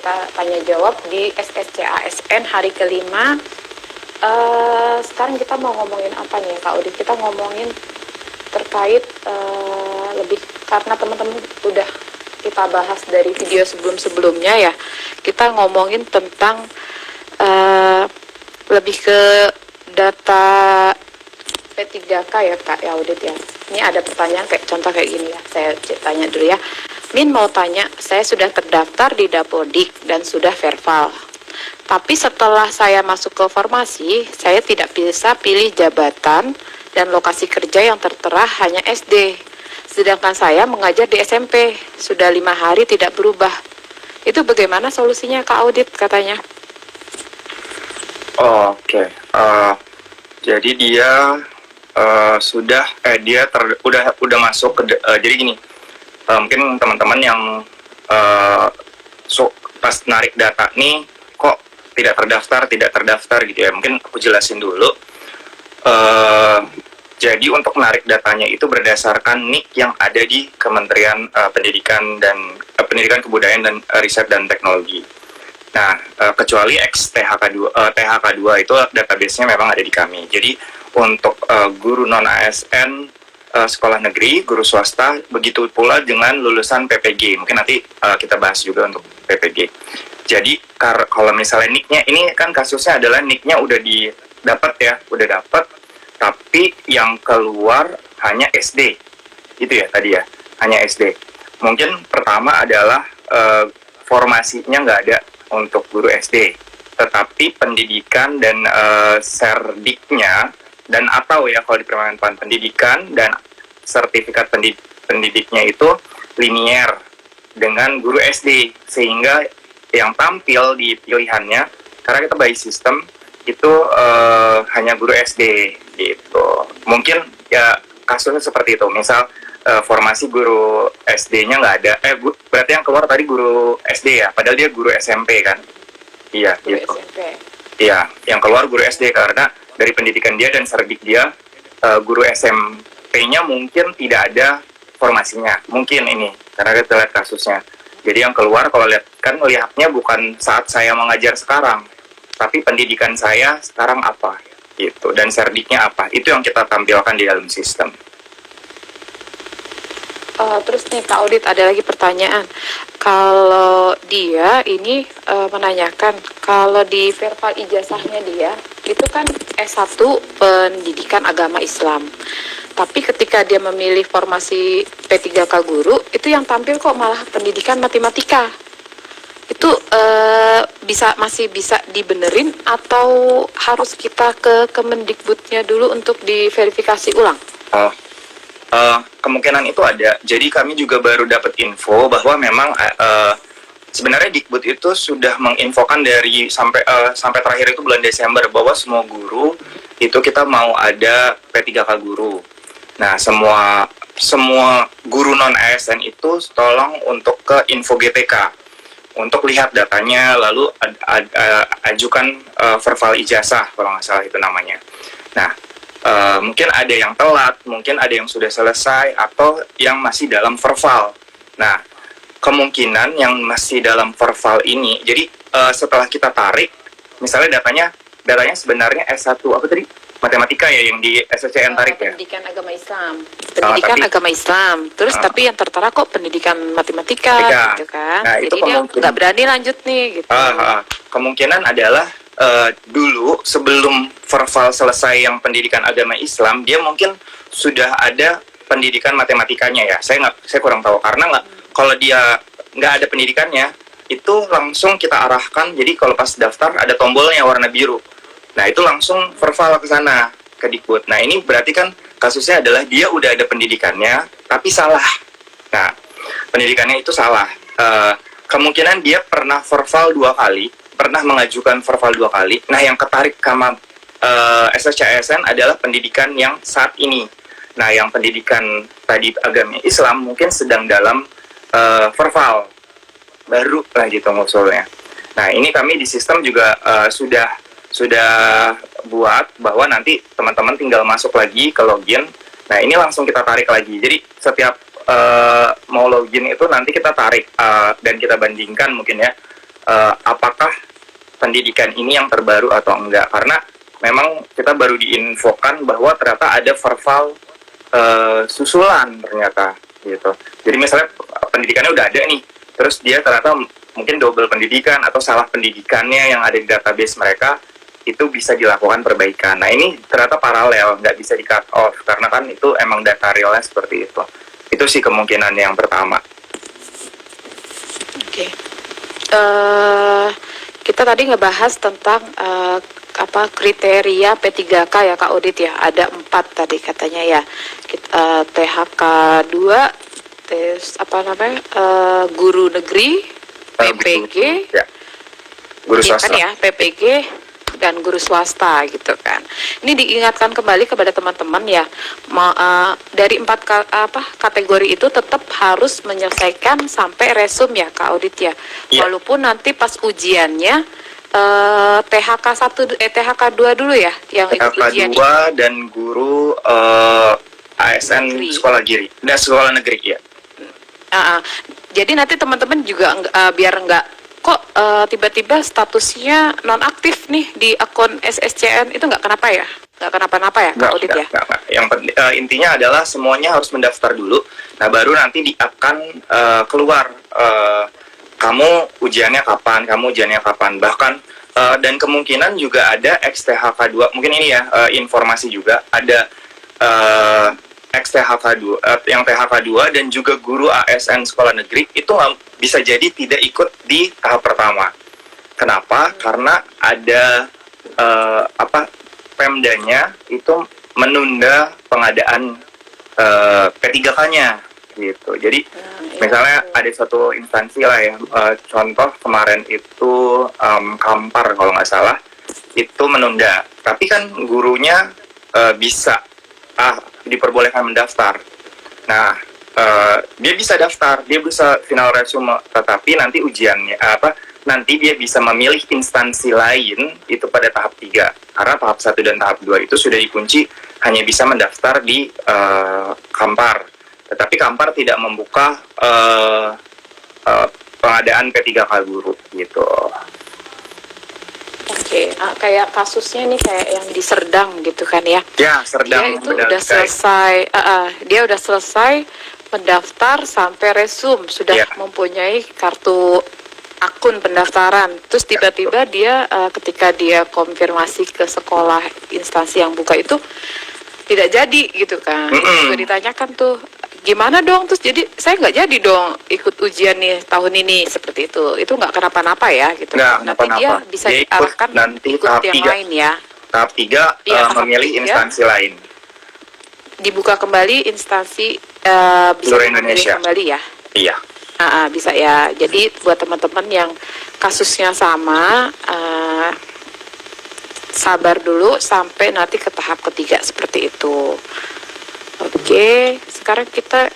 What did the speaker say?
kita tanya jawab di SSCASN hari kelima. Sekarang kita mau ngomongin apa nih Kak Udit? Kita ngomongin terkait lebih karena teman-teman udah kita bahas dari video sebelum-sebelumnya ya. Kita ngomongin tentang lebih ke data P3K ya Kak ya Udit ya. Ini ada pertanyaan kayak contoh kayak gini ya. Saya tanya dulu ya. Min mau tanya, saya sudah terdaftar di Dapodik dan sudah verbal. Tapi setelah saya masuk ke formasi, saya tidak bisa pilih jabatan dan lokasi kerja yang tertera hanya SD. Sedangkan saya mengajar di SMP, sudah 5 hari tidak berubah. Itu bagaimana solusinya Kak Audit katanya? Oke. Jadi dia udah masuk ke jadi gini. Mungkin teman-teman yang pas narik data nih kok tidak terdaftar gitu ya. Mungkin aku jelasin dulu. Jadi untuk menarik datanya itu berdasarkan NIK yang ada di Kementerian Pendidikan Kebudayaan dan Riset dan Teknologi. Nah, kecuali THK2 itu database-nya memang ada di kami. Jadi untuk guru non ASN sekolah negeri, guru swasta, begitu pula dengan lulusan PPG. Mungkin nanti kita bahas juga untuk PPG. Jadi kalau misalnya NIK-nya, ini kan kasusnya adalah NIK-nya udah dapat, tapi yang keluar hanya SD. Itu ya tadi ya, hanya SD. Mungkin pertama adalah formasinya nggak ada untuk guru SD, tetapi pendidikan dan serdiknya dan atau ya kalau di permanent pendidikan dan sertifikat pendidiknya itu linier dengan guru SD, sehingga yang tampil di pilihannya karena kita by system itu hanya guru SD gitu. Mungkin ya kasusnya seperti itu. Misal formasi guru SD-nya nggak ada, berarti yang keluar tadi guru SD ya, padahal dia guru SMP kan? Iya, Guru gitu. SMP. Iya, yang keluar guru SD karena dari pendidikan dia dan serdik dia, guru SMP-nya mungkin tidak ada formasinya, mungkin ini karena kita lihat kasusnya. Jadi yang keluar kalau lihatnya bukan saat saya mengajar sekarang, tapi pendidikan saya sekarang apa gitu, dan serdiknya apa, itu yang kita tampilkan di dalam sistem. Terus nih Kak Audit ada lagi pertanyaan. Kalau dia ini menanyakan kalau di verbal ijazahnya dia itu kan S1 pendidikan agama Islam. Tapi ketika dia memilih formasi P3K guru, itu yang tampil kok malah pendidikan matematika. Itu masih bisa dibenerin atau harus kita ke Kemendikbudnya dulu untuk diverifikasi ulang? Kemungkinan itu ada. Jadi kami juga baru dapat info bahwa memang sebenarnya Dikbud itu sudah menginfokan dari sampai terakhir itu bulan Desember bahwa semua guru itu kita mau ada P3K guru. Nah, semua guru non ASN itu tolong untuk ke Info GTK untuk lihat datanya, lalu ajukan verbal ijazah kalau nggak salah itu namanya. Nah, mungkin ada yang telat, mungkin ada yang sudah selesai, atau yang masih dalam verbal. Nah, kemungkinan yang masih dalam verbal ini, jadi setelah kita tarik, misalnya datanya sebenarnya S1, apa tadi? Matematika ya yang di SSCN tarik ya? Pendidikan agama Islam. Pendidikan agama Islam. Terus tapi yang tertera kok pendidikan matematika gitu kan. Nah, jadi dia nggak berani lanjut nih gitu. Kemungkinan adalah dulu sebelum verbal selesai yang pendidikan agama Islam, dia mungkin sudah ada pendidikan matematikanya ya. Saya kurang tahu karena kalau dia nggak ada pendidikannya itu langsung kita arahkan. Jadi kalau pas daftar ada tombolnya warna biru. Nah itu langsung verbal ke sana ke Dikbud. Nah ini berarti kan kasusnya adalah dia udah ada pendidikannya tapi salah. Nah pendidikannya itu salah. Kemungkinan dia pernah verbal 2 kali. Pernah mengajukan verbal 2 kali. Nah, yang ketarik sama SSCASN adalah pendidikan yang saat ini. Nah, yang pendidikan tadi agama Islam mungkin sedang dalam verbal baru lah gitu ngusulnya. Nah, ini kami di sistem juga sudah buat bahwa nanti teman-teman tinggal masuk lagi ke login. Nah, ini langsung kita tarik lagi. Jadi setiap mau login itu nanti kita tarik dan kita bandingkan mungkin ya. apakah pendidikan ini yang terbaru atau enggak, karena memang kita baru diinfokan bahwa ternyata ada verval susulan ternyata gitu. Jadi misalnya pendidikannya udah ada nih, terus dia ternyata mungkin double pendidikan atau salah pendidikannya yang ada di database mereka, itu bisa dilakukan perbaikan. Nah ini ternyata paralel, nggak bisa di cut off karena kan itu emang data realnya seperti itu. Itu sih kemungkinan yang pertama. Oke. Kita tadi ngebahas tentang kriteria P3K ya Kak Odit ya. Ada 4 tadi katanya ya. THK 2, tes guru negeri, PPG, Ya. Guru iya swasta. kan ya, PPG dan guru swasta gitu kan. Ini diingatkan kembali kepada teman-teman ya, dari 4 kategori itu tetap harus menyelesaikan sampai resum ya Kak Audit ya. Iya. Walaupun nanti pas ujiannya THK 1 THK 2 dulu ya yang ikut THK ujian. 2 dan guru ASN Negeri. sekolah negeri. Dan sekolah negeri ya. Jadi nanti teman-teman juga biar nggak kok tiba-tiba statusnya nonaktif nih di akun SSCN, itu nggak kenapa ya? Nggak kenapa-napa ya Kak Audit ya? Enggak. Yang intinya adalah semuanya harus mendaftar dulu. Nah baru nanti akan keluar kamu ujiannya kapan. Bahkan dan kemungkinan juga ada XTHK 2. Mungkin ini ya informasi juga ada XTHK 2 yang THK 2 dan juga guru ASN sekolah negeri itu bisa jadi tidak ikut di tahap pertama. Kenapa? Karena ada Pemdanya itu menunda pengadaan P3K-nya gitu. Jadi misalnya ada satu instansi lah ya, contoh kemarin itu Kampar kalau nggak salah, itu menunda. Tapi kan gurunya bisa diperbolehkan mendaftar. Nah, dia bisa daftar, dia bisa final resume, tetapi nanti ujiannya nanti dia bisa memilih instansi lain itu pada tahap 3. Karena tahap 1 dan tahap 2 itu sudah dikunci hanya bisa mendaftar di Kampar. Tetapi Kampar tidak membuka pengadaan P3K guru gitu. Oke, kayak kasusnya nih kayak yang di Serdang gitu kan ya. Ya, Serdang Dia itu udah selesai, dia udah selesai mendaftar sampai resum, sudah Ya. mempunyai kartu akun pendaftaran. Terus tiba-tiba dia ketika dia konfirmasi ke sekolah instansi yang buka itu tidak jadi gitu kan. Juga ditanyakan tuh gimana dong, terus jadi saya nggak jadi dong ikut ujian nih tahun ini seperti itu nggak kenapa-napa ya gitu. Nggak Nanti dia kenapa-napa. bisa Dia ikut diarahkan nanti ikut tahap yang 3. lain ya. Tahap 3 Iya, tahap memilih 3. instansi lain. Dibuka kembali instansi bisa Seluruh memilih Indonesia. kembali ya. Iya. Bisa ya. Jadi buat teman-teman yang kasusnya sama, sabar dulu sampai nanti ke tahap ketiga seperti itu. Oke, sekarang kita